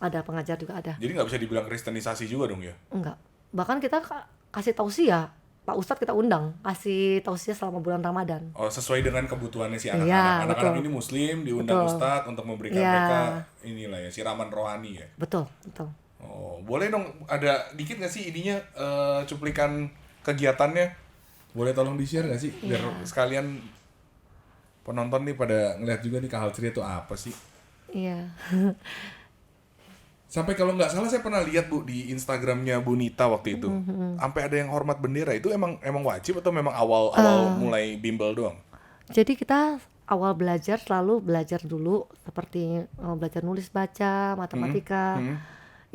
ada pengajar juga ada. Jadi nggak bisa dibilang kristenisasi juga dong ya? Enggak. Bahkan kita kasih tausiah, Pak Ustadz kita undang, kasih tausiah selama bulan Ramadan. Oh, sesuai dengan kebutuhannya si anak-anak. Iya, Anak-anak betul. ini Muslim, diundang Betul. Ustadz untuk memberikan Iya. mereka inilah ya, siraman rohani ya. Betul, betul. Oh, boleh dong ada dikit nggak sih ininya cuplikan kegiatannya? Boleh tolong di-share nggak sih? Biar sekalian penonton nih pada ngeliat juga nih Kahal Ceria itu apa sih? Iya. Sampai kalau nggak salah saya pernah lihat, Bu, di Instagramnya Bu Nita waktu itu. Sampai ada yang hormat bendera, itu emang wajib atau memang awal mulai bimbel doang? Jadi kita awal belajar selalu belajar dulu seperti belajar nulis baca, matematika,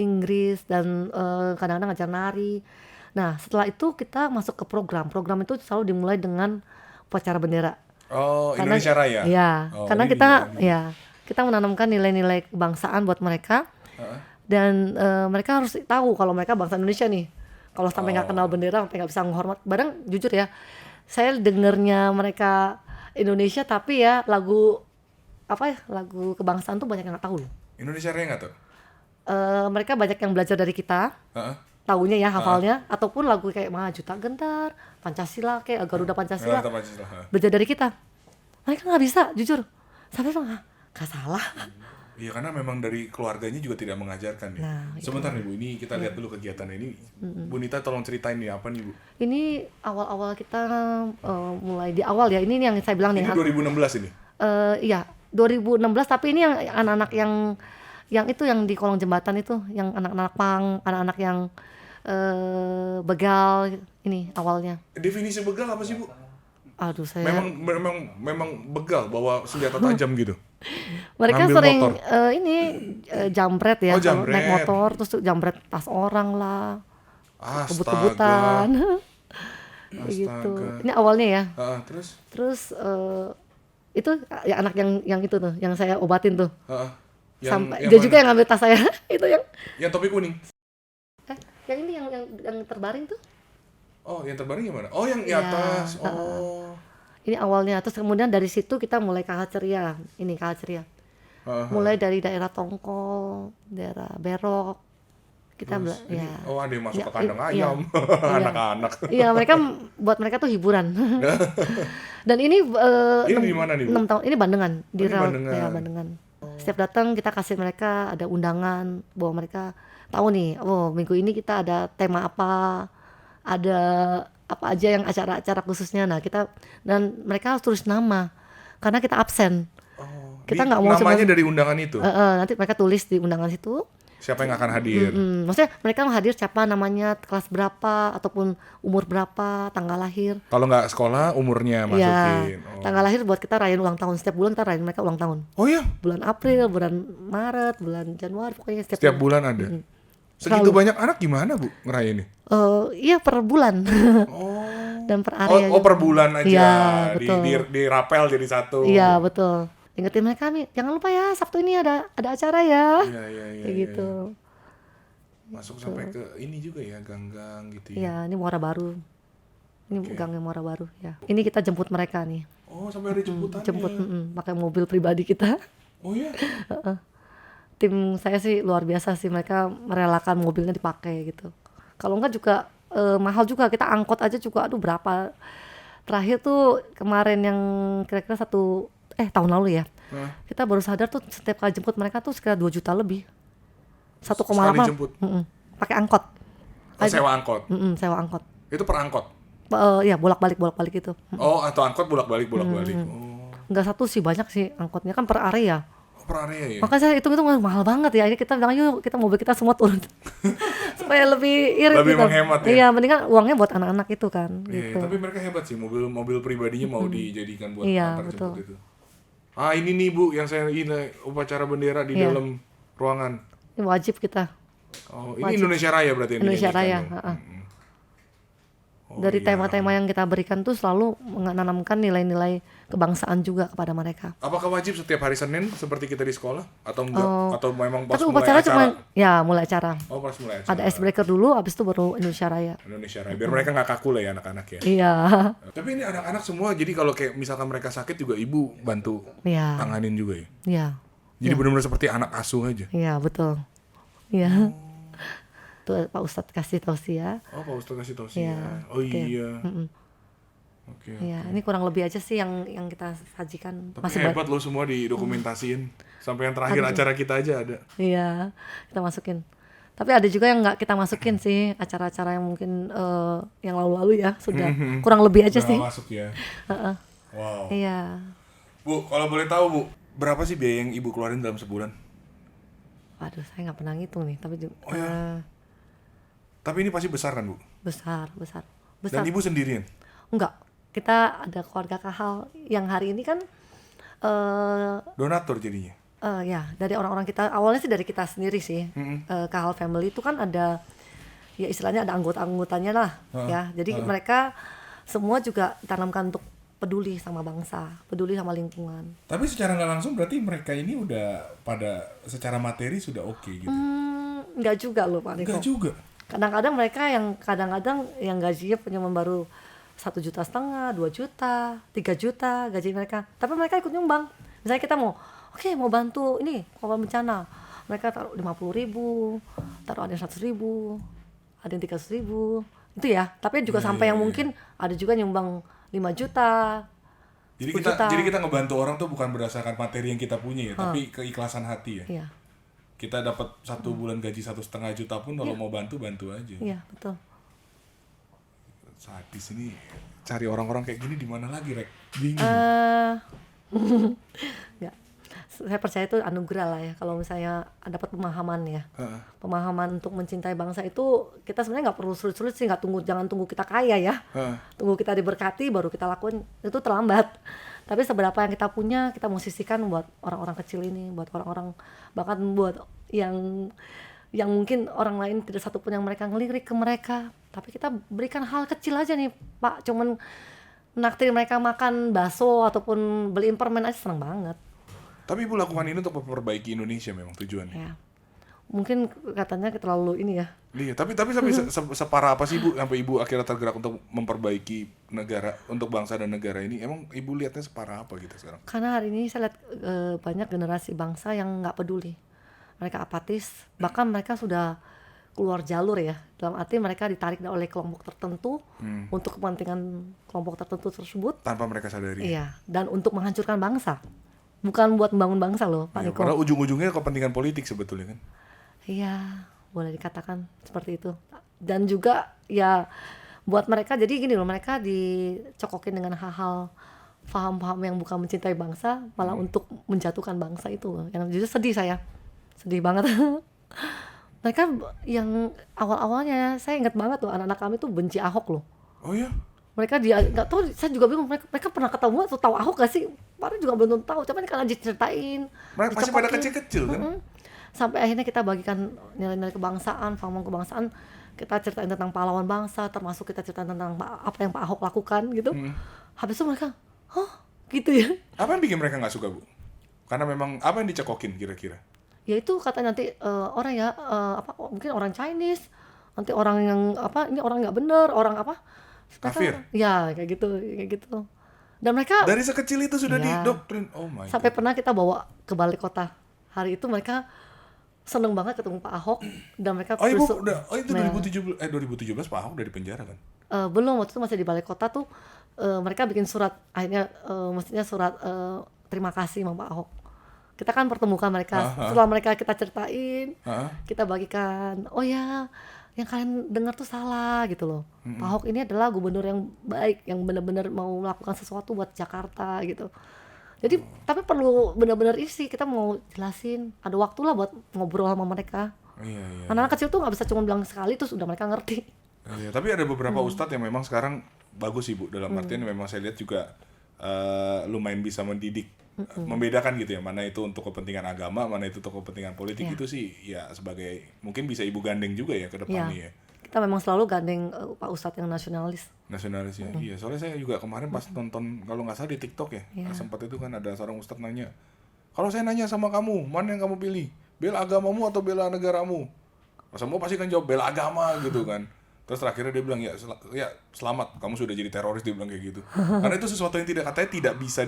Inggris, dan kadang-kadang ngajar nari. Nah, setelah itu kita masuk ke program. Program itu selalu dimulai dengan upacara bendera. Oh, Karena Indonesia Raya? ya, Oh, karena ini kita nih. ya kita menanamkan nilai-nilai kebangsaan buat mereka. Dan mereka harus tahu kalau mereka bangsa Indonesia nih. Kalau sampai nggak kenal bendera, sampai nggak bisa menghormat. Barang jujur ya, saya dengernya mereka Indonesia, tapi ya lagu apa ya, lagu kebangsaan tuh banyak yang nggak tahu loh. Indonesia Raya nggak tuh? Mereka banyak yang belajar dari kita, Heeh. taunya ya, hafalnya, ataupun lagu kayak Maju Tak Gentar, Pancasila, kayak Garuda Pancasila, Nggak tahu Pancasila. belajar dari kita. Mereka nggak bisa, jujur. Sampai bilang, nggak salah. Iya, karena memang dari keluarganya juga tidak mengajarkan ya. Nah, itu. Sebentar nih, Bu, ini kita lihat dulu kegiatannya ini. Bu Nita tolong ceritain nih apa nih, Bu? Ini awal-awal kita mulai di awal ya. Ini yang saya bilang nih. Ini 2016 ini. Iya, 2016, tapi ini yang anak-anak yang itu yang di kolong jembatan itu, yang anak-anak pang, anak-anak yang begal ini awalnya. Definisi begal apa sih, Bu? Aduh, saya Memang begal bawa senjata tajam gitu. mereka ngambil sering motor. ini jambret ya, Oh, kalau naik jambret. motor terus tuh jambret tas orang lah, Astaga. kebut-kebutan. Gitu. Astaga. Ini awalnya ya. Terus? Itu ya anak yang itu tuh, yang saya obatin tuh. Yang Sampai dia juga mana? yang ngambil tas saya. Itu Yang topi kuning. yang ini yang terbaring tuh. Oh, yang terbaring yang mana? Oh, yang di Iya, atas. Oh. Ini awalnya, terus kemudian dari situ kita mulai Kahal Ceria. Ini Kahal Ceria. Mulai dari daerah Tongkol, daerah Berok. Kita Ini, ya. oh, ada yang masuk Ya, ke kandang iya. ayam. Anak-anak. Iya, buat mereka tuh hiburan. Dan ini Ini di mana nih, Bu? 6 tahun. Ini Bandengan, di ini Raut, Bandengan. ya, Bandengan. Setiap datang kita kasih mereka ada undangan bahwa mereka tahu nih, oh minggu ini kita ada tema apa, ada apa aja yang acara-acara khususnya. Nah, dan mereka harus tulis nama karena kita absen. Oh, Kita nggak mau namanya cuma- dari undangan itu. Nanti mereka tulis di undangan situ. Siapa yang akan hadir? Maksudnya mereka hadir siapa, namanya, kelas berapa, ataupun umur berapa, tanggal lahir. Kalau nggak sekolah, umurnya Iya, masukin. Oh. tanggal lahir buat kita rayain ulang tahun. Setiap bulan kita rayain mereka ulang tahun. Oh iya, Bulan April, bulan Maret, bulan Januari, pokoknya setiap bulan ada. Segitu Selalu. banyak anak gimana, Bu, ngerayain ini? Iya, per bulan. Oh. Dan per area Oh, juga. per bulan aja. Iya, di, betul. di rapel jadi satu. Iya, betul. Ingetin mereka, jangan lupa ya, Sabtu ini ada acara ya. Iya, Kayak gitu. Masuk sampai ke ini juga ya, gang-gang gitu ya. Iya, ini Muara Baru. Ini gangnya Muara Baru ya. Ini kita jemput mereka nih. Oh, sampai ada jemputannya. Jemput pakai mobil pribadi kita. Oh iya. Tim saya sih luar biasa sih, mereka merelakan mobilnya dipakai gitu. Kalau enggak juga mahal juga, kita angkot aja juga aduh berapa. Terakhir tuh kemarin yang kira-kira tahun lalu ya. Kita baru sadar tuh setiap kali jemput mereka tuh sekitar 2 juta lebih. 1,8. Sekali jemput. Pakai angkot. Oh, sewa angkot. Sewa angkot. Itu per angkot. Ya bolak-balik itu. Oh, atau angkot bolak-balik. Oh. Enggak satu sih, banyak sih angkotnya kan per area. Oh, per area ya. Makanya saya hitung mahal banget ya. Ini kita bilang yuk kita mobil kita semua turun. Supaya lebih irit Lebih gitu. menghemat ya? Iya, mendingan uangnya buat anak-anak itu kan Iya, gitu. tapi mereka hebat sih, mobil pribadinya mau dijadikan buat Iya, antar betul. jemput itu. Ah, ini nih, Bu, yang saya ini upacara bendera di Iya. dalam ruangan. Ini wajib kita. Oh, ini Indonesia Raya berarti yang Indonesia dinyanyikan Raya, dong. heeh. Dari iya. tema-tema yang kita berikan tuh selalu menanamkan nilai-nilai kebangsaan juga kepada mereka. Apakah wajib setiap hari Senin seperti kita di sekolah atau enggak? Oh, Atau memang pas tapi mulai upacara acara? cuma ya mulai acara. Oh, pas mulai Ada acara. icebreaker dulu, habis itu baru Indonesia Raya. Indonesia Raya. Biar mereka nggak kaku lah ya anak-anak ya. Iya, Tapi ini anak-anak semua, jadi kalau kayak misalkan mereka sakit juga ibu bantu iya, tanganin juga ya. iya, Jadi benar-benar seperti anak asuh aja. iya betul. Iya. Tuh Pak Ustadz kasih tausiah. Oh, Pak Ustadz kasih tahu sih Iya, ya. Oh oke. iya. Oke. Iya, ini kurang lebih aja sih yang kita sajikan. Tapi Masih hebat loh semua didokumentasiin. Sampai yang terakhir acara kita aja ada. Iya, kita masukin. Tapi ada juga yang nggak kita masukin sih, acara-acara yang mungkin yang lalu-lalu ya sudah kurang lebih aja Udah sih. nggak masuk ya. Wow. Iya. Bu, kalau boleh tahu Bu, berapa sih biaya yang ibu keluarin dalam sebulan? Waduh, saya nggak pernah ngitung nih, tapi Oh ya? Tapi ini pasti besar kan Bu? besar, besar, Dan besar. ibu sendirian? Enggak, kita ada keluarga KHL yang hari ini kan Donatur jadinya? ya dari orang-orang kita, awalnya sih dari kita sendiri sih. KHL family itu kan ada, ya istilahnya ada anggota-anggotanya lah, ya. Jadi mereka semua juga tanamkan untuk peduli sama bangsa, peduli sama lingkungan. Tapi secara nggak langsung berarti mereka ini udah pada secara materi sudah oke gitu? Enggak juga loh Pak Niko. Enggak juga? Kadang-kadang mereka yang gajinya punya baru 1,5 juta, 2 juta, 3 juta gaji mereka. Tapi mereka ikut nyumbang. Misalnya kita mau bantu ini korban bencana. Mereka taruh 50.000, taruh ada yang 100.000, ada yang 300.000. Itu ya. Tapi juga sampai yang mungkin ada juga nyumbang 5 juta. Jadi 10 kita juta. jadi kita ngebantu orang tuh bukan berdasarkan materi yang kita punya ya, tapi keikhlasan hati ya. Iya. Kita dapat 1 bulan gaji 1,5 juta pun kalau mau bantu aja. Iya, betul. Sadis ini cari orang-orang kayak gini di mana lagi, Rek? Bingung. Ya. Saya percaya itu anugerah lah ya kalau misalnya dapat pemahaman ya. Pemahaman untuk mencintai bangsa itu kita sebenarnya nggak perlu sulit-sulit sih, jangan tunggu kita kaya ya. Tunggu kita diberkati baru kita lakuin, itu terlambat. Tapi seberapa yang kita punya kita mau sisihkan buat orang-orang kecil ini, buat orang-orang, bahkan buat yang mungkin orang lain tidak satu pun yang mereka ngelirik ke mereka, tapi kita berikan hal kecil aja nih Pak, cuman naktir mereka makan bakso ataupun beliin permen aja seneng banget. Tapi ibu lakukan ini untuk memperbaiki Indonesia memang tujuannya. Ya, mungkin katanya terlalu ini ya. Iya, tapi sampai separah apa sih ibu sampai ibu akhirnya tergerak untuk memperbaiki negara, untuk bangsa dan negara ini? Emang ibu lihatnya separah apa gitu sekarang? Karena hari ini saya lihat banyak generasi bangsa yang nggak peduli, mereka apatis, bahkan mereka sudah keluar jalur ya, dalam arti mereka ditarik oleh kelompok tertentu untuk kepentingan kelompok tertentu tersebut. Tanpa mereka sadari. Iya, dan untuk menghancurkan bangsa, bukan buat membangun bangsa loh Pak Iya, Niko. karena ujung-ujungnya kepentingan politik sebetulnya kan. Iya, boleh dikatakan seperti itu. Dan juga ya buat mereka, jadi gini loh, mereka dicokokin dengan hal-hal paham-paham yang bukan mencintai bangsa, malah untuk menjatuhkan bangsa itu loh. Yang jujur sedih banget. Mereka yang awal-awalnya, saya ingat banget loh, anak-anak kami tuh benci Ahok loh. Oh ya? Mereka nggak tahu, saya juga bingung, mereka pernah ketemu atau tahu Ahok gak sih? Padahal juga belum tahu, cuman kan aja ceritain. Mereka masih pada dicokokin. kecil-kecil kan? Sampai akhirnya kita bagikan nilai-nilai kebangsaan, paham kebangsaan, kita ceritain tentang pahlawan bangsa, termasuk kita ceritain tentang apa yang Pak Ahok lakukan gitu. Habis itu mereka, gitu ya. Apa yang bikin mereka nggak suka, Bu? Karena memang apa yang dicekokin kira-kira? Ya itu kata nanti orang ya, mungkin orang Chinese, nanti orang yang ini orang nggak bener, orang apa? Kafir? Ya kayak gitu. Dan mereka Dari sekecil itu sudah Iya. didoktrin. Oh my sampai God. pernah kita bawa ke balai kota. Hari itu mereka seneng banget ketemu Pak Ahok, dan mereka Oh ibu bersu- udah, itu Nah, 2017 Pak Ahok udah di penjara kan? belum, waktu itu masih di balai kota tuh mereka bikin surat, akhirnya mestinya surat terima kasih sama Pak Ahok. Kita kan pertemukan mereka, setelah mereka kita ceritain, kita bagikan, oh ya yang kalian dengar tuh salah gitu loh. Pak Ahok ini adalah gubernur yang baik, yang benar-benar mau melakukan sesuatu buat Jakarta gitu. Jadi tapi perlu benar-benar isi, kita mau jelasin, ada waktu lah buat ngobrol sama mereka. Iya. Anak-anak kecil tuh nggak bisa cuma bilang sekali terus udah mereka ngerti. Iya, tapi ada beberapa ustadz yang memang sekarang bagus sih Bu, dalam artian memang saya lihat juga lumayan bisa mendidik, membedakan gitu ya, mana itu untuk kepentingan agama, mana itu untuk kepentingan politik. Iya. Itu sih ya sebagai mungkin bisa ibu gandeng juga ya ke depannya ya. kita memang selalu gandeng Pak Ustadz yang nasionalis. Nasionalis ya. Iya, soalnya saya juga kemarin pas nonton kalau nggak salah di TikTok ya, Iya. sempat itu kan ada seorang ustadz nanya, kalau saya nanya sama kamu, mana yang kamu pilih? Bela agamamu atau bela negaramu? Semua pasti kan jawab bela agama gitu kan. Terus terakhirnya dia bilang ya selamat, kamu sudah jadi teroris, dia bilang kayak gitu. Karena itu sesuatu yang katanya tidak bisa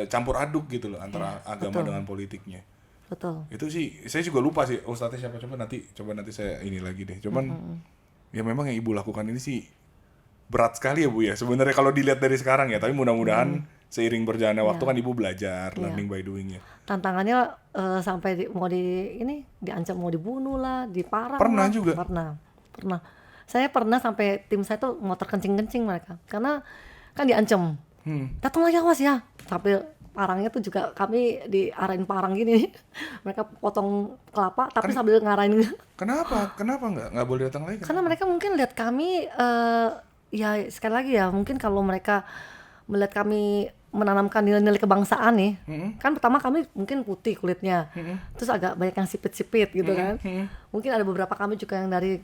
campur aduk gitu loh antara agama betul. dengan politiknya. Betul. Itu sih saya juga lupa sih ustadznya siapa, coba nanti saya ini lagi deh. Cuman ya memang yang ibu lakukan ini sih berat sekali ya Bu ya. Sebenarnya kalau dilihat dari sekarang ya, tapi mudah-mudahan seiring berjalannya waktu kan ibu belajar, learning by doing ya. Tantangannya sampai diancam mau dibunuh lah, diparang Pernah lah. juga? Pernah. Saya pernah sampai tim saya tuh mau terkencing-kencing mereka. Karena kan diancam. Datang lagi awas ya. Sampai parangnya tuh juga kami diarahin parang gini. Mereka potong kelapa tapi sambil ngarahin. Kenapa nggak boleh datang lagi? Karena mereka mungkin lihat kami ya sekali lagi ya, mungkin kalau mereka melihat kami menanamkan nilai-nilai kebangsaan nih, kan pertama kami mungkin putih kulitnya, terus agak banyak yang sipit-sipit gitu kan, mungkin ada beberapa kami juga yang dari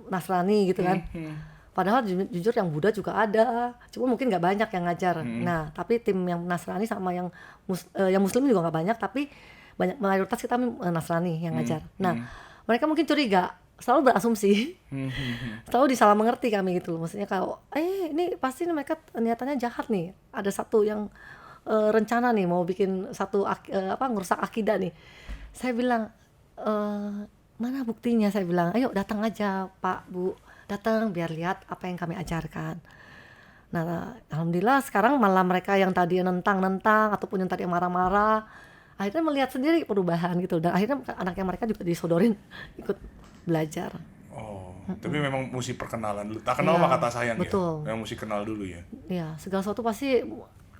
Nasrani gitu kan, padahal jujur yang Buddha juga ada, cuma mungkin nggak banyak yang ngajar. Nah tapi tim yang Nasrani sama yang Muslim juga nggak banyak, tapi banyak mayoritas kita Nasrani yang ngajar. Nah mereka mungkin curiga, selalu berasumsi, selalu disalah mengerti kami gitu loh. Maksudnya kalau ini pasti mereka niatannya jahat nih, ada satu yang rencana nih mau bikin satu ngerusak akidah nih. Saya bilang mana buktinya, saya bilang ayo datang aja Pak Bu, datang biar lihat apa yang kami ajarkan. Nah alhamdulillah sekarang malah mereka yang tadi nentang ataupun yang tadi marah-marah akhirnya melihat sendiri perubahan gitu, dan akhirnya anaknya mereka juga disodorin ikut belajar. Oh, tapi memang mesti perkenalan dulu. Tak kenal mah kata sayang betul. ya. Memang mesti kenal dulu ya. Iya, segala sesuatu pasti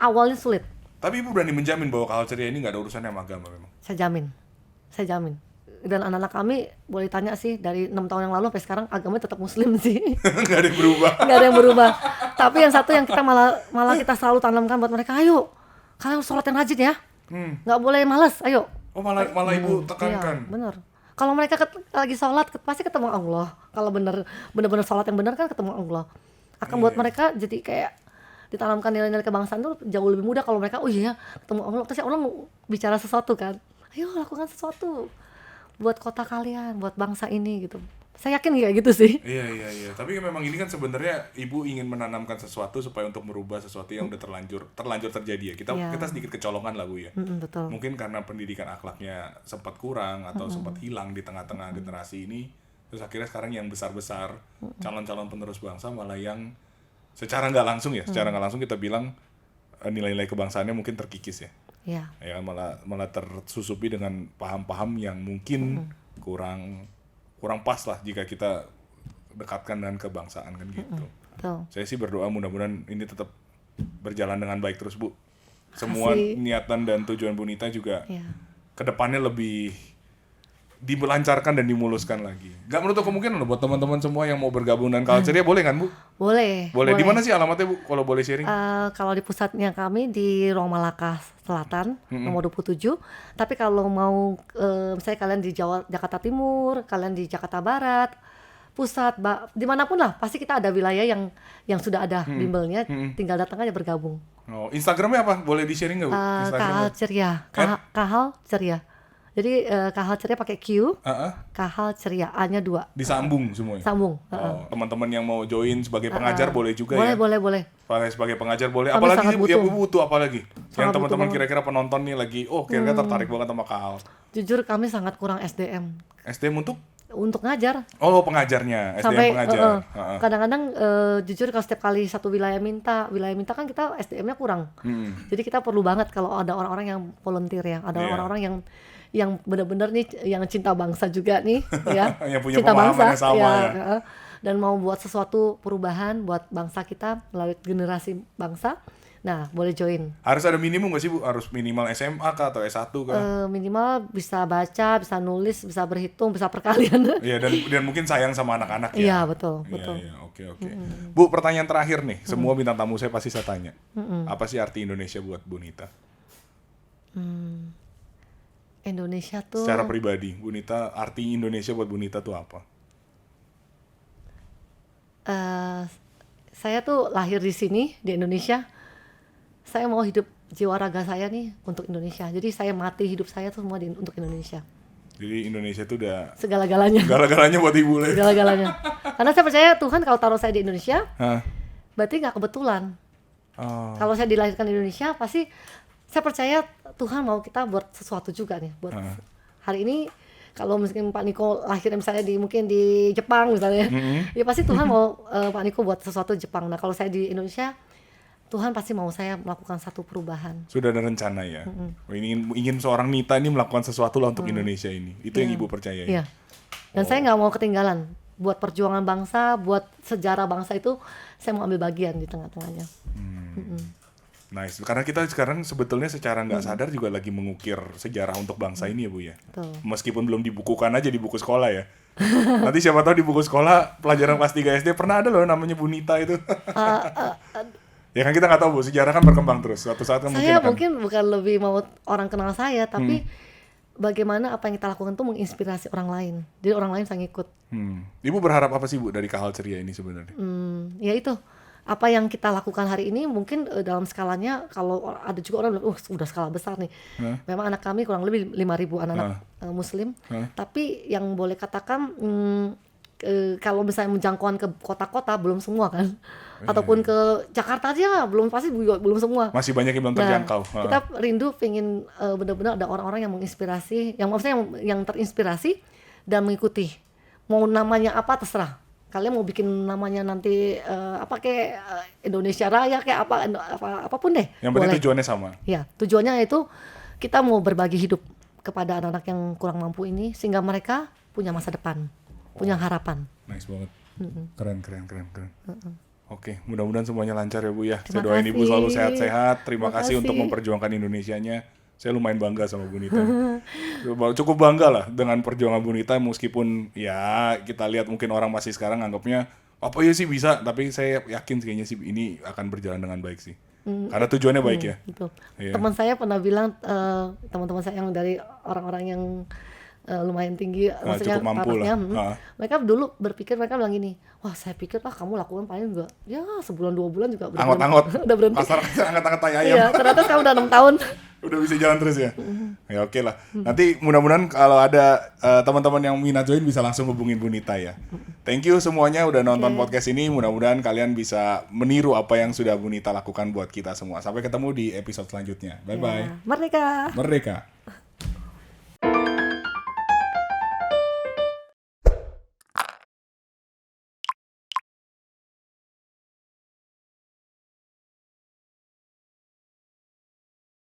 awalnya sulit. Tapi ibu berani menjamin bahwa culture ini nggak ada urusannya sama agama memang. Saya jamin. Dan anak-anak kami boleh tanya sih, dari 6 tahun yang lalu sampai sekarang agamanya tetap Muslim sih. Nggak ada yang berubah. Nggak ada yang berubah. Tapi yang satu yang kita malah kita selalu tanamkan buat mereka, ayo kalian sholat yang rajin ya, nggak boleh malas, ayo. Oh malah ibu tekankan. Iya, bener. Kalau mereka lagi sholat pasti ketemu Allah. Kalau bener-bener sholat yang benar kan ketemu Allah. Akan buat mereka jadi kayak ditanamkan nilai-nilai kebangsaan tuh jauh lebih mudah kalau mereka ketemu Allah, terus Allah mau bicara sesuatu kan. Ayo lakukan sesuatu buat kota kalian, buat bangsa ini gitu. Saya yakin kayak gitu sih. Iya. Tapi memang ini kan sebenarnya ibu ingin menanamkan sesuatu supaya untuk merubah sesuatu yang udah terlanjur terjadi ya. Kita sedikit kecolongan lah Bu ya. Betul. Mungkin karena pendidikan akhlaknya sempat kurang atau sempat hilang di tengah-tengah generasi ini. Terus akhirnya sekarang yang besar-besar calon-calon penerus bangsa malah yang secara nggak langsung kita bilang nilai-nilai kebangsaannya mungkin terkikis ya. Iya. Ya malah tersusupi dengan paham-paham yang mungkin kurang pas lah jika kita dekatkan dengan kebangsaan kan gitu. Betul. Saya sih berdoa mudah-mudahan ini tetap berjalan dengan baik terus Bu. Semua niatan dan tujuan Bu Nita juga kedepannya lebih dilancarkan dan dimuluskan lagi. Gak menutup kemungkinan loh buat teman-teman semua yang mau bergabung dengan Culture ya, boleh kan Bu? Boleh. Di mana sih alamatnya Bu kalau boleh sharing? Kalau di pusatnya kami di Ruang Malaka Selatan nomor 27. Tapi kalau mau misalnya kalian di Jakarta Timur, kalian di Jakarta Barat, pusat dimanapun lah pasti kita ada wilayah yang sudah ada bimbelnya, tinggal datang aja bergabung. Oh, Instagramnya apa? Boleh di sharing nggak Bu? Kahal Ceria. Kahal Ceria. Jadi Kahal Ceria pakai Q, Kahal Ceria, A-nya 2. Disambung semuanya? Sambung. Oh, teman-teman yang mau join sebagai pengajar boleh juga ya? Boleh. Sebagai pengajar boleh. Kami Apalagi sangat yang butuh. butuh apalagi? Yang Sangat teman-teman butuh kira-kira penonton nih lagi, kira-kira tertarik banget sama Kahal. Jujur kami sangat kurang SDM. SDM Untuk ngajar. Oh, pengajarnya, SDM Sampai pengajar. kadang-kadang jujur kalau setiap kali satu wilayah minta kan kita SDM-nya kurang. Jadi kita perlu banget kalau ada orang-orang yang volunteer ya, ada orang-orang yang benar-benar nih yang cinta bangsa juga nih ya. Yang punya cinta pemahaman bangsa yang sama ya. Dan mau buat sesuatu perubahan buat bangsa kita melalui generasi bangsa. Nah, boleh join. Harus ada minimum nggak sih Bu? Harus minimal SMA kah atau S1 kah? Minimal bisa baca, bisa nulis, bisa berhitung, bisa perkalian. Iya, dan mungkin sayang sama anak-anak ya. Iya, betul. Iya, oke. Bu, pertanyaan terakhir nih. Semua bintang tamu saya pasti saya tanya. Apa sih arti Indonesia buat Bu Nita? Indonesia tuh Secara pribadi, Bu Nita, arti Indonesia buat Bu Nita tuh apa? eh, saya tuh lahir di sini di Indonesia. Saya mau hidup jiwa raga saya nih untuk Indonesia. Jadi saya mati hidup saya tuh semua untuk Indonesia. Jadi Indonesia tuh udah Segala-galanya. segala-galanya buat ibu lah. Segala-galanya. Karena saya percaya Tuhan kalau taruh saya di Indonesia, Hah? berarti nggak kebetulan. Oh. Kalau saya dilahirkan di Indonesia, pasti saya percaya Tuhan mau kita buat sesuatu juga nih. Buat hari ini, kalau mungkin Pak Niko lahir misalnya mungkin di Jepang misalnya, ya pasti Tuhan mau Pak Niko buat sesuatu di Jepang. Nah kalau saya di Indonesia, Tuhan pasti mau saya melakukan satu perubahan. Sudah ada rencana ya. Ingin seorang Nita ini melakukan sesuatu lah untuk Indonesia ini. Itu yang ibu percaya ya. Iya. Dan saya nggak mau ketinggalan. Buat perjuangan bangsa, buat sejarah bangsa itu, saya mau ambil bagian di tengah-tengahnya. Nice. Karena kita sekarang sebetulnya secara nggak sadar juga lagi mengukir sejarah untuk bangsa ini ya Bu ya. Betul. Meskipun belum dibukukan aja di buku sekolah ya. Nanti siapa tahu di buku sekolah pelajaran kelas 3 SD pernah ada loh namanya Bu Nita itu. Ya kan kita nggak tahu Bu, sejarah kan berkembang terus. Suatu saat kan Saya akan- mungkin bukan lebih mau orang kenal saya, tapi bagaimana apa yang kita lakukan itu menginspirasi orang lain. Jadi orang lain bisa ngikut. Ibu berharap apa sih Bu dari Kahal Ceria ini sebenarnya? Ya itu. Apa yang kita lakukan hari ini mungkin dalam skalanya, kalau ada juga orang bilang, udah skala besar nih. Memang anak kami kurang lebih 5.000 anak-anak muslim. Tapi yang boleh katakan kalau misalnya menjangkauan ke kota-kota belum semua kan. Ataupun ke Jakarta aja belum, pasti belum semua. Masih banyak yang belum Nah, terjangkau. kita rindu pengen benar-benar ada orang-orang yang menginspirasi, yang maksudnya yang terinspirasi dan mengikuti. Mau namanya apa terserah. Kalian mau bikin namanya nanti apa kayak Indonesia Raya kayak apapun deh. Yang penting Boleh. tujuannya sama. Ya, tujuannya itu kita mau berbagi hidup kepada anak-anak yang kurang mampu ini sehingga mereka punya masa depan, punya harapan. Nice banget. Keren. Oke, mudah-mudahan semuanya lancar ya Bu ya. Saya Terima doain Ibu kasih. selalu sehat-sehat. Terima Terima kasih untuk kasih. memperjuangkan Indonesianya. Saya lumayan bangga sama Bu Nita. Cukup bangga lah dengan perjuangan Bu Nita, meskipun ya kita lihat mungkin orang masih sekarang anggapnya apa ya sih bisa, tapi saya yakin kayaknya sih ini akan berjalan dengan baik sih. Karena tujuannya baik ya. Gitu. Iya. Teman saya pernah bilang, teman-teman saya yang dari orang-orang yang lumayan tinggi, maksudnya cukup mampu lah. tarafnya, mereka dulu berpikir, mereka bilang gini, wah saya pikir kamu lakukan paling juga ya sebulan 2 bulan juga udah Anggot-anggot. udah berhenti. Kasar angkat-angkat tai ayam. Iya, ternyata sekarang udah 6 tahun. Udah bisa jalan terus ya. Ya oke lah. Nanti mudah-mudahan kalau ada teman-teman yang minat join bisa langsung hubungin Bu Nita ya. Thank you semuanya udah nonton podcast ini. Mudah-mudahan kalian bisa meniru apa yang sudah Bu Nita lakukan buat kita semua. Sampai ketemu di episode selanjutnya. Bye bye. Ya, merdeka. Merdeka.